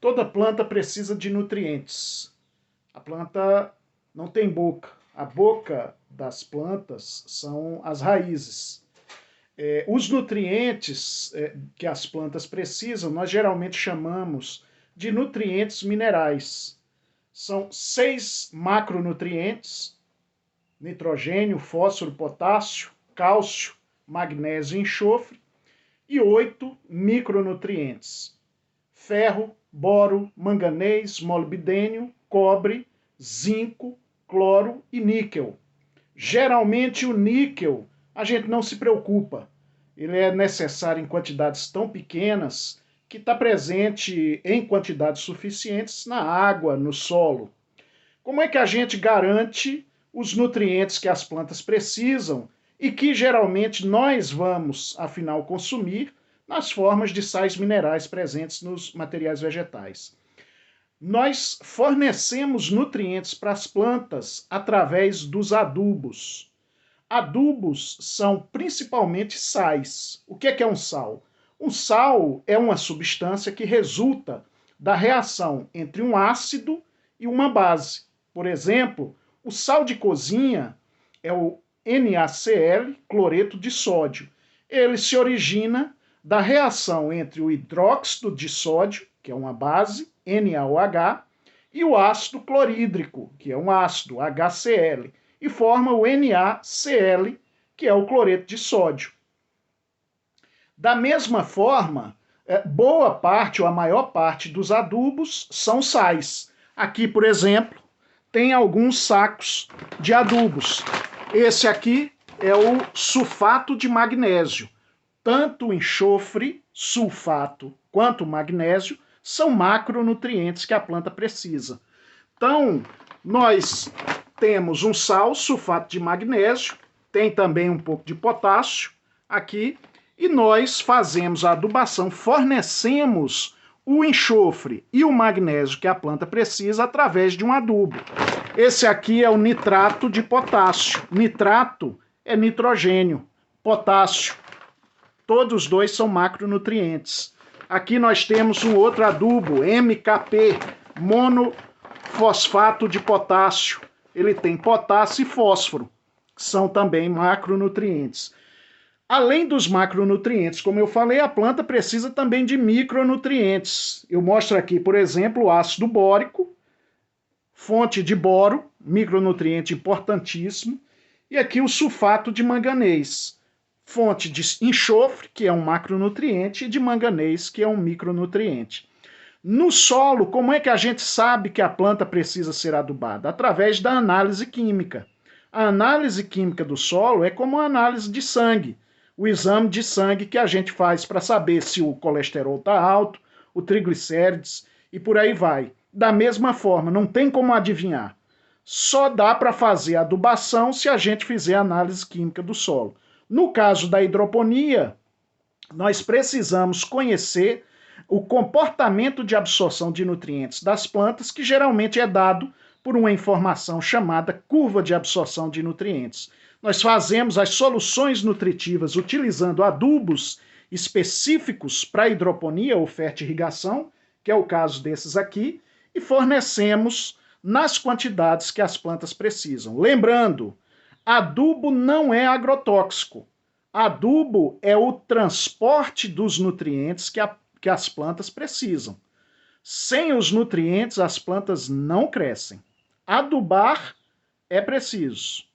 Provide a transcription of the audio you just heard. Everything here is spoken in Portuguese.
Toda planta precisa de nutrientes. A planta não tem boca. A boca das plantas são as raízes. Os nutrientes que as plantas precisam, nós geralmente chamamos de nutrientes minerais. São 6 macronutrientes: nitrogênio, fósforo, potássio, cálcio, magnésio e enxofre, e 8 micronutrientes: ferro, boro, manganês, molibdênio, cobre, zinco, cloro e níquel. Geralmente o níquel a gente não se preocupa. Ele é necessário em quantidades tão pequenas que está presente em quantidades suficientes na água, no solo. Como é que a gente garante os nutrientes que as plantas precisam e que geralmente nós vamos, afinal, consumir nas formas de sais minerais presentes nos materiais vegetais? Nós fornecemos nutrientes para as plantas através dos adubos. Adubos são principalmente sais. O que é um sal? Um sal é uma substância que resulta da reação entre um ácido e uma base. Por exemplo, o sal de cozinha é o NaCl, cloreto de sódio. Ele se origina da reação entre o hidróxido de sódio, que é uma base, NaOH, e o ácido clorídrico, que é um ácido, HCl, e forma o NaCl, que é o cloreto de sódio. Da mesma forma, boa parte ou a maior parte dos adubos são sais. Aqui, por exemplo, tem alguns sacos de adubos. Esse aqui é o sulfato de magnésio. Tanto o enxofre, sulfato, quanto o magnésio são macronutrientes que a planta precisa. Então, nós temos um sal, sulfato de magnésio, tem também um pouco de potássio aqui, e nós fazemos a adubação, fornecemos o enxofre e o magnésio que a planta precisa através de um adubo. Esse aqui é o nitrato de potássio. Nitrato é nitrogênio, potássio. Todos os dois são macronutrientes. Aqui nós temos um outro adubo, MKP, monofosfato de potássio. Ele tem potássio e fósforo, que são também macronutrientes. Além dos macronutrientes, como eu falei, a planta precisa também de micronutrientes. Eu mostro aqui, por exemplo, o ácido bórico, fonte de boro, micronutriente importantíssimo, e aqui o sulfato de manganês, fonte de enxofre, que é um macronutriente, e de manganês, que é um micronutriente. No solo, como é que a gente sabe que a planta precisa ser adubada? Através da análise química. A análise química do solo é como a análise de sangue, o exame de sangue que a gente faz para saber se o colesterol está alto, o triglicérides e por aí vai. Da mesma forma, não tem como adivinhar. Só dá para fazer adubação se a gente fizer análise química do solo. No caso da hidroponia, nós precisamos conhecer o comportamento de absorção de nutrientes das plantas, que geralmente é dado por uma informação chamada curva de absorção de nutrientes. Nós fazemos as soluções nutritivas utilizando adubos específicos para hidroponia ou fertirrigação, que é o caso desses aqui, e fornecemos nas quantidades que as plantas precisam. Lembrando, adubo não é agrotóxico. Adubo é o transporte dos nutrientes que as plantas precisam. Sem os nutrientes, as plantas não crescem. Adubar é preciso.